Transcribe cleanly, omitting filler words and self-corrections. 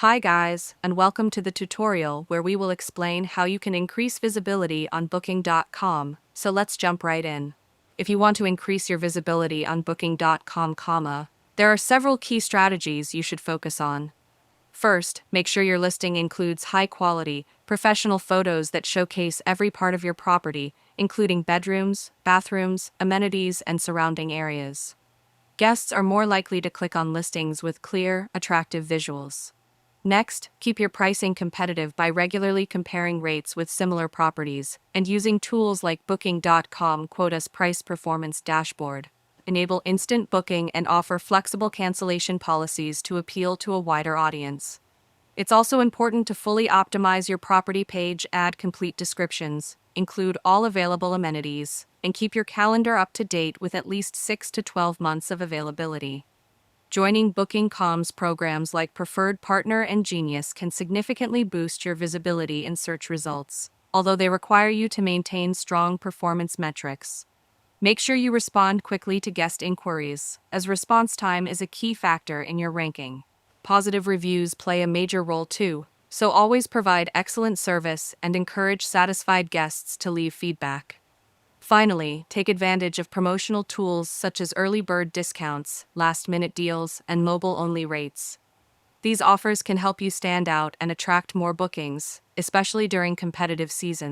Hi guys, and welcome to the tutorial where we will explain how you can increase visibility on Booking.com, so let's jump right in. If you want to increase your visibility on Booking.com, there are several key strategies you should focus on. First, make sure your listing includes high-quality, professional photos that showcase every part of your property, including bedrooms, bathrooms, amenities, and surrounding areas. Guests are more likely to click on listings with clear, attractive visuals. Next, keep your pricing competitive by regularly comparing rates with similar properties and using tools like Booking.com Quota's Price Performance Dashboard. Enable instant booking and offer flexible cancellation policies to appeal to a wider audience. It's also important to fully optimize your property page, add complete descriptions, include all available amenities, and keep your calendar up to date with at least 6 to 12 months of availability. Joining Booking.com's programs like Preferred Partner and Genius can significantly boost your visibility in search results, although they require you to maintain strong performance metrics. Make sure you respond quickly to guest inquiries, as response time is a key factor in your ranking. Positive reviews play a major role too, so always provide excellent service and encourage satisfied guests to leave feedback. Finally, take advantage of promotional tools such as early bird discounts, last-minute deals, and mobile-only rates. These offers can help you stand out and attract more bookings, especially during competitive seasons.